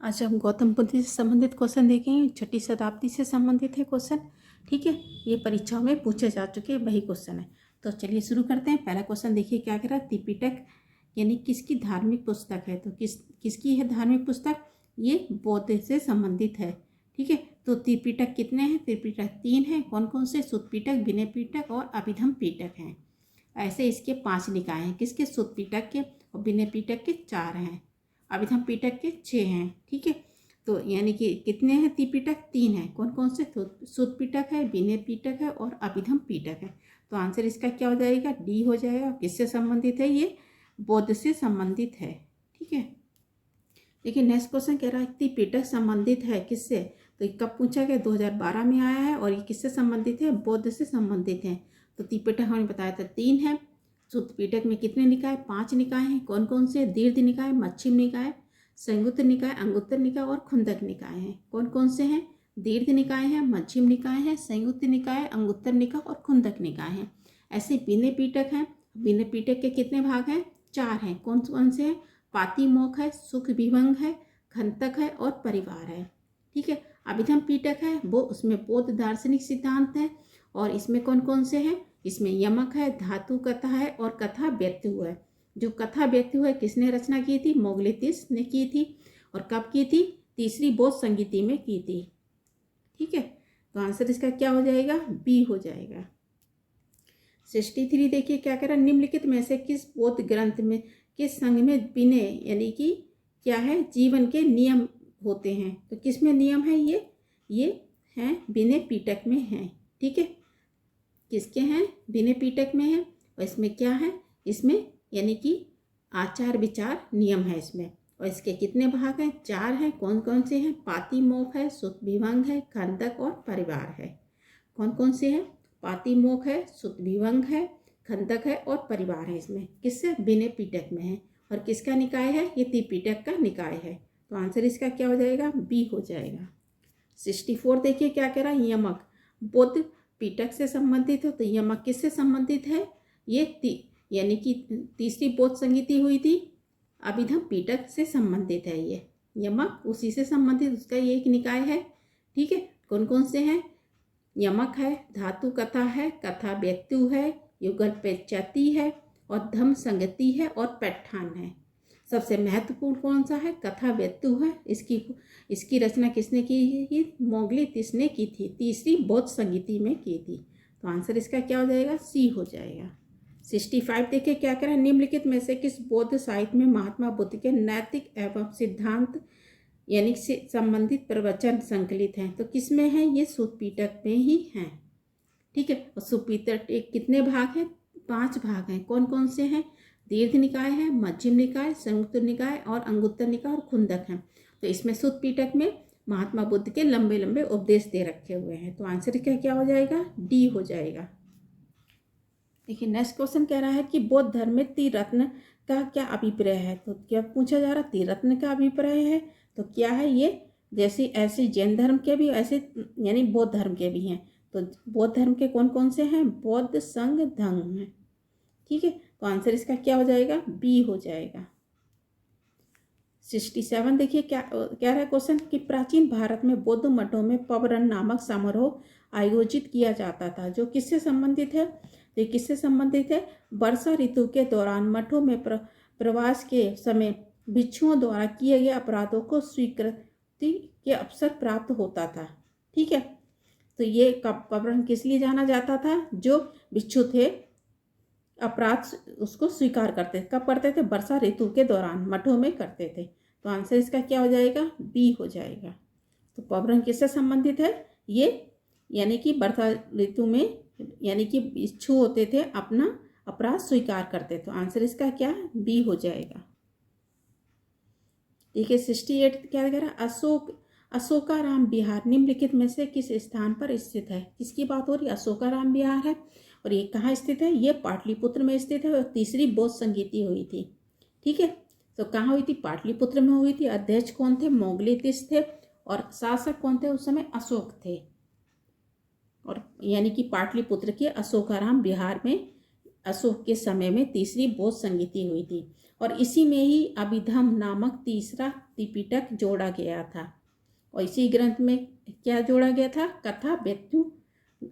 आज हम गौतम बुद्ध से संबंधित क्वेश्चन देखेंगे। 6वीं शताब्दी से संबंधित है क्वेश्चन। ठीक है, ये परीक्षाओं में पूछे जा चुके वही क्वेश्चन है। तो चलिए शुरू करते हैं। पहला क्वेश्चन देखिए क्या कह रहा है। त्रिपिटक यानी किसकी धार्मिक पुस्तक है? तो किसकी है धार्मिक पुस्तक? ये बौद्ध से संबंधित है। ठीक है, तो त्रिपिटक कितने हैं? त्रिपिटक 3 हैं। कौन कौन से? सुत्त पिटक, विनय पिटक और अभिधम पिटक हैं। ऐसे इसके 5 निकाय हैं। किसके? सुत्त पिटक के और विनय पिटक के 4 हैं। अभिधम पिटक के 6 हैं। ठीक है, तो यानी कि कितने हैं? त्रिपिटक 3 हैं। कौन कौन से? सुत्त पिटक है, विनय पिटक है और अभिधम पिटक है। तो आंसर इसका क्या हो जाएगा? डी हो जाएगा। किससे संबंधित है? ये बौद्ध से संबंधित है। ठीक है, देखिए नेक्स्ट क्वेश्चन कह रहा है त्रिपिटक संबंधित है किससे? तो ये कब पूछा गया? 2012 में आया है और ये किससे संबंधित है? बौद्ध से संबंधित है। तो त्रिपिटक हमने बताया था 3 है। सुत्त पिटक में कितने निकाय? 5 निकाय हैं। कौन कौन से? दीर्घ निकाय, मच्छिम निकाय, संयुक्त निकाय, अंगुत्तर निकाय और खुंदक निकाय हैं। कौन कौन से हैं? दीर्घ निकाय हैं, मच्छिम निकाय है, संयुक्त निकाय, अंगुत्तर निकाय और खुंदक निकाय हैं। ऐसे विनय पिटक हैं। विनय पिटक के कितने भाग हैं? 4 हैं। कौन कौन से हैं? पातिमोक्ष है, सुख विभंग है, खंतक है और परिवार है। ठीक है, अभिधम पिटक है वो उसमें बौद्ध दार्शनिक सिद्धांत है। और इसमें कौन कौन से हैं? इसमें यमक है, धातु कथा है और कथा व्यक्तिहु है। जो कथा व्यक्तिहु है किसने रचना की थी? मोगलेतिस ने की थी। और कब की थी? तीसरी बौद्ध संगीति में की थी। ठीक है, तो आंसर इसका क्या हो जाएगा? बी हो जाएगा। 63 देखिए क्या कह रहा है। निम्नलिखित में से किस बौद्ध ग्रंथ में, किस संघ में विनय यानी कि क्या है? जीवन के नियम होते हैं। तो किस में नियम है? ये हैं विनय पिटक में हैं। ठीक है, किसके हैं? विनय पिटक में है। और इसमें क्या है? इसमें यानी कि आचार विचार नियम है इसमें। और इसके कितने भाग हैं? 4 हैं। कौन कौन से हैं? पातिमोक्ष है, सुत्त विभंग है, खंदक और परिवार है। कौन कौन से हैं? पातिमोक्ष है, सुत्त विभंग है, खंदक है और परिवार है। इसमें किससे? विनय पिटक में है। और किसका निकाय है? ये त्रिपिटक का निकाय है। तो आंसर इसका क्या हो जाएगा? बी हो जाएगा। 64 देखिए क्या कह रहा है। यमक बौद्ध पिटक से संबंधित हो। तो यमक किससे संबंधित है? ये यानी कि तीसरी बौद्ध संगीति हुई थी, अभिधम पिटक से संबंधित है। ये यमक उसी से संबंधित, उसका ये एक निकाय है। ठीक है, कौन कौन से हैं? यमक है, धातु कथा है, कथा व्यक्तिहु है, युगल पेचती है और धम्म संगति है और पैठान है। सबसे महत्वपूर्ण कौन सा है? कथा व्यक्तिहु है। इसकी रचना किसने की? ये मोगलेतिस ने की थी, तीसरी बौद्ध संगीति में की थी। तो आंसर इसका क्या हो जाएगा? सी हो जाएगा। 65 देखिए क्या कह रहा है। निम्नलिखित में से किस बौद्ध साहित्य में महात्मा बुद्ध के नैतिक एवं सिद्धांत यानी से संबंधित प्रवचन संकलित हैं? तो किस में है? ये सुत्त पिटक में ही हैं। ठीक है, और सुत्त पिटक एक कितने भाग हैं? 5 भाग हैं। कौन कौन से हैं? दीर्घ निकाय है, मध्यम निकाय, संयुक्त निकाय और अंगुत्तर निकाय और खुंदक हैं। तो इसमें सुत्त पिटक में महात्मा बुद्ध के लंबे लंबे उपदेश दे रखे हुए हैं। तो आंसर क्या हो जाएगा? डी हो जाएगा। देखिए नेक्स्ट क्वेश्चन कह रहा है कि बौद्ध धर्म में त्रिरत्न का क्या अभिप्राय है? तो क्या पूछा जा रहा है? त्रिरत्न का अभिप्राय है तो क्या है? ये जैसे ऐसे जैन धर्म के भी ऐसे यानी बौद्ध धर्म के भी हैं। तो बौद्ध धर्म के कौन कौन से हैं? बौद्ध, संघ, धम्म है। ठीक है, तो आंसर इसका क्या हो जाएगा? बी हो जाएगा। 67 देखिए क्या रहा है क्वेश्चन कि प्राचीन भारत में बौद्ध मठों में पवरन नामक समारोह आयोजित किया जाता था, जो किससे संबंधित है? तो किससे संबंधित है? वर्षा ऋतु के दौरान मठों में प्रवास के समय भिक्षुओं द्वारा किए गए अपराधों को स्वीकृति के अवसर प्राप्त होता था। ठीक है, तो ये पवरन किस लिए जाना जाता था? जो भिक्षु थे अपराध उसको स्वीकार करते थे। कब करते थे? वर्षा ऋतु के दौरान मठों में करते थे। तो आंसर इसका क्या हो जाएगा? बी हो जाएगा। तो पवरन किससे संबंधित है? ये यानी कि वर्षा ऋतु में यानी कि भिक्षु होते थे अपना अपराध स्वीकार करते। तो आंसर इसका क्या? बी हो जाएगा। देखिए 68 क्या कह रहा है। अशोकाराम विहार निम्नलिखित में से किस स्थान पर स्थित है? किसकी बात हो रही है? अशोकाराम विहार है। और ये कहाँ स्थित है? ये पाटलिपुत्र में स्थित है। और तीसरी बौद्ध संगीति हुई थी। ठीक है, तो कहाँ हुई थी? पाटलिपुत्र में हुई थी। अध्यक्ष कौन थे? मोगलेतिस थे। और शासक कौन थे उस समय? अशोक थे। और यानी कि पाटलिपुत्र के अशोकाराम विहार में अशोक के समय में तीसरी बौद्ध संगीति हुई थी और इसी में ही अभिधम्म नामक तीसरा त्रिपिटक जोड़ा गया था। और इसी ग्रंथ में क्या जोड़ा गया था? कथा व्यत्यु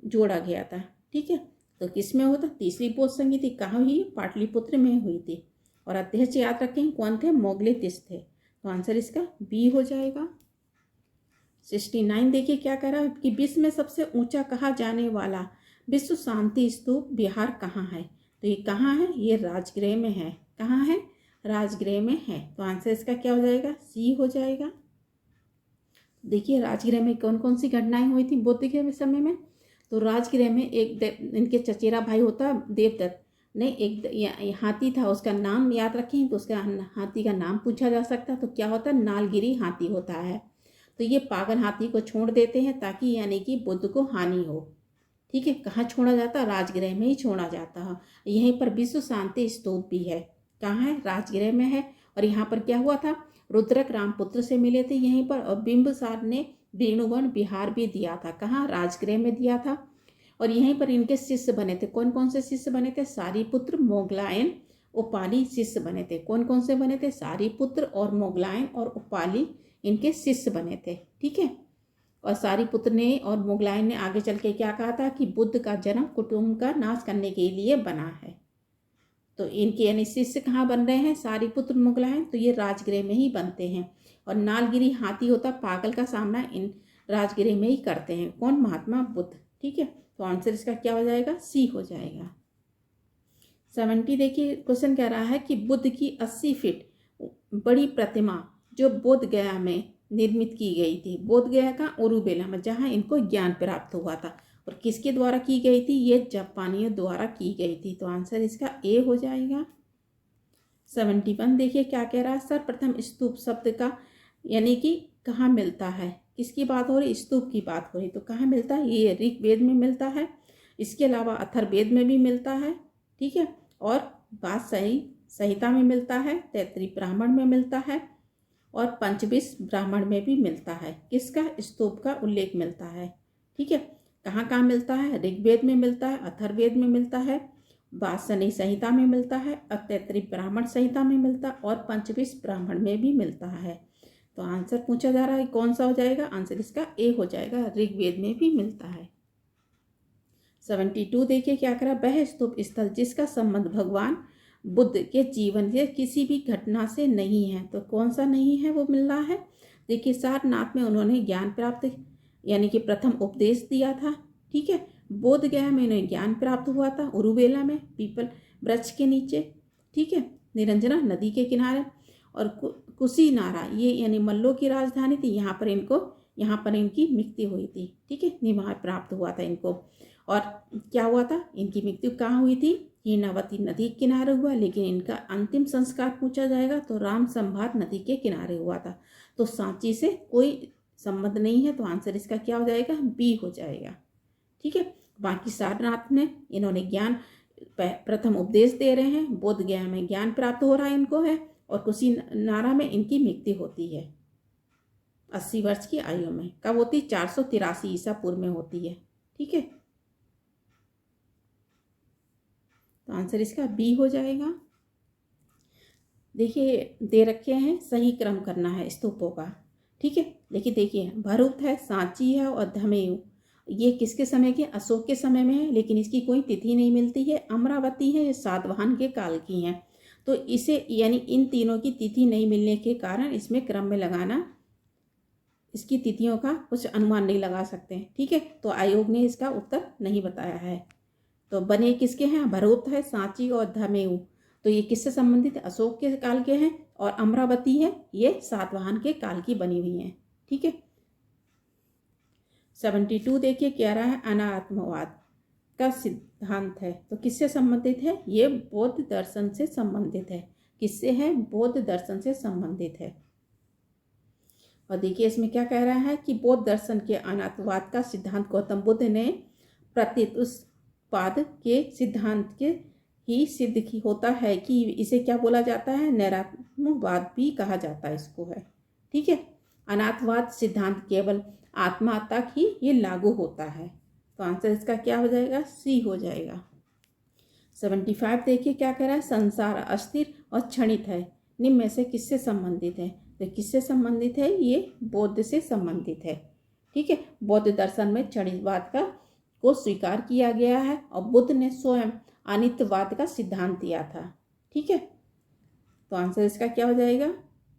जोड़ा गया था। ठीक है, तो किस में हुआ था? तीसरी बौद्ध संगीति कहाँ हुई? पाटलिपुत्र में हुई थी। और अध्यक्ष याद रखें कौन थे? मोगलेतिस थे। तो आंसर इसका बी हो जाएगा। 69 देखिए क्या कह रहा है कि विश्व में सबसे ऊंचा कहा जाने वाला विश्व शांति स्तूप बिहार कहाँ है? तो ये कहाँ है? ये राजगृह में है। कहाँ है? राजगृह में है। तो आंसर इसका क्या हो जाएगा? सी हो जाएगा। देखिए राजगृह में कौन कौन सी घटनाएं हुई थी बुद्ध के समय में। तो राजगृह में एक इनके चचेरा भाई होता देवदत्त ने एक हाथी था, उसका नाम याद रखें तो उसका हाथी का नाम पूछा जा सकता। तो क्या होता है? नालगिरी हाथी होता है। तो ये पागल हाथी को छोड़ देते हैं ताकि यानी कि बुद्ध को हानि हो। ठीक है, कहाँ छोड़ा जाता? राजगृह में ही छोड़ा जाता है। यहीं पर विश्व शांति स्तूप भी है। कहाँ है? राजगृह में है। और यहाँ पर क्या हुआ था? रुद्रक रामपुत्र से मिले थे यहीं पर, और बिंबिसार ने वेणुवन बिहार भी दिया था। कहाँ? राजगृह में दिया था। और यहीं पर इनके शिष्य बने थे। कौन कौन से शिष्य बने थे? सारीपुत्र, मोगलायन, उपाली शिष्य बने थे। कौन कौन से बने थे? सारीपुत्र और मोगलायन और उपाली इनके शिष्य बने थे। ठीक है, और सारीपुत्र ने और मोगलायन ने आगे चल के क्या कहा था कि बुद्ध का जन्म कुटुंब का नाश करने के लिए बना है। तो इनके यानी शिष्य कहाँ बन रहे हैं? सारीपुत्र, मोगलायन। तो ये राजगृह में ही बनते हैं। और नालगिरी हाथी होता पागल का सामना इन राजगृह में ही करते हैं। कौन? महात्मा बुद्ध। ठीक है, तो आंसर इसका क्या हो जाएगा? सी हो जाएगा। 70 देखिए क्वेश्चन कह रहा है कि बुद्ध की 80 फीट बड़ी प्रतिमा जो बोध गया में निर्मित की गई थी। बोध गया का ओरुबेला में, जहाँ इनको ज्ञान प्राप्त हुआ था। और किसके द्वारा की गई थी? ये जापानियों द्वारा की गई थी। तो आंसर इसका ए हो जाएगा। 71 देखिए क्या कह रहा है। सर्वप्रथम स्तूप शब्द का यानी कि कहाँ मिलता है? किसकी बात हो रही? स्तूप की बात हो रही। तो कहाँ मिलता है? ये ऋग्वेद में मिलता है। इसके अलावा अथर्ववेद में भी मिलता है। ठीक है, और बात संहिता में मिलता है, तैत्तिरीय ब्राह्मण में मिलता है, और पंचविश ब्राह्मण में भी मिलता है। किसका? स्तूप का उल्लेख मिलता है। ठीक है, कहाँ कहाँ मिलता है? ऋग्वेद में मिलता है, अथर्ववेद में मिलता है, वासनी संहिता में मिलता है, तैत्तिरीय ब्राह्मण संहिता में मिलता है, और पंचविश ब्राह्मण में भी मिलता है। तो आंसर पूछा जा रहा है कौन सा हो जाएगा? आंसर इसका ए हो जाएगा। ऋग्वेद में भी मिलता है। 72 देखिए क्या करा। वह स्तूप स्थल जिसका संबंध भगवान बुद्ध के जीवन से किसी भी घटना से नहीं है। तो कौन सा नहीं है वो मिल रहा है? देखिए सारनाथ में उन्होंने ज्ञान प्राप्त यानी कि प्रथम उपदेश दिया था। ठीक है, बोध गया में उन्हें ज्ञान प्राप्त हुआ था, उरुवेला में पीपल वृक्ष के नीचे। ठीक है, निरंजना नदी के किनारे, और कुशीनारा ये यानी मल्लों की राजधानी थी। यहाँ पर इनकी मृत्यु हुई थी। ठीक है, निवार प्राप्त हुआ था इनको। और क्या हुआ था? इनकी मृत्यु कहाँ हुई थी? हिनावती नदी के किनारे हुआ। लेकिन इनका अंतिम संस्कार पूछा जाएगा तो राम संभात नदी के किनारे हुआ था। तो सांची से कोई संबंध नहीं है। तो आंसर इसका क्या हो जाएगा? बी हो जाएगा। ठीक है, बाकी सारनाथ में इन्होंने ज्ञान प्रथम उपदेश दे रहे हैं, बोध गया में ज्ञान प्राप्त हो रहा है इनको है, और कुशीनारा में इनकी मृत्यु होती है 80 वर्ष की आयु में। कब होती? 483 ईसा पूर्व में होती है। ठीक है, तो आंसर इसका बी हो जाएगा। देखिए दे रखे हैं, सही क्रम करना है स्तूपों का। ठीक है, लेकिन देखिए भरूच है, सांची है, और धमेऊ ये किसके समय के? अशोक के समय में है, लेकिन इसकी कोई तिथि नहीं मिलती है। अमरावती है, ये सातवाहन के काल की हैं। तो इसे यानी इन तीनों की तिथि नहीं मिलने के कारण इसमें क्रम में लगाना, इसकी तिथियों का कुछ अनुमान नहीं लगा सकते हैं। ठीक है, तो आयोग ने इसका उत्तर नहीं बताया है। तो बने किसके हैं? भरूच है, सांची और धमेऊ। तो ये किससे संबंधित है? अशोक के काल के हैं। और अमरावती है, ये सातवाहन के काल की बनी हुई हैं। ठीक है, 72 देखिए क्या रहा है। अनात्मवाद का सिद्धांत है, तो किससे संबंधित है? ये बौद्ध दर्शन से संबंधित है। किससे है? बौद्ध दर्शन से संबंधित है। और देखिए इसमें क्या कह रहा है कि बौद्ध दर्शन के अनात्मवाद का सिद्धांत गौतम बुद्ध ने प्रत्युत्पाद के सिद्धांत के ही सिद्ध होता है कि इसे क्या बोला जाता है? नैरात्मवाद भी कहा जाता है इसको है। ठीक है, अनात्मवाद सिद्धांत केवल आत्मा तक ही ये लागू होता है। तो आंसर इसका क्या हो जाएगा? सी हो जाएगा। 75 देखिए क्या कह रहा है, संसार अस्थिर और क्षणित है, निम्न में से किससे संबंधित है? तो किससे संबंधित है? ये बौद्ध से संबंधित है। ठीक है, बौद्ध दर्शन में क्षणिकवाद का को स्वीकार किया गया है और बुद्ध ने स्वयं अनित्यवाद का सिद्धांत दिया था। ठीक है, तो आंसर इसका क्या हो जाएगा?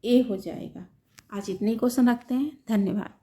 ए हो जाएगा। आज इतने ही क्वेश्चन रखते हैं। धन्यवाद।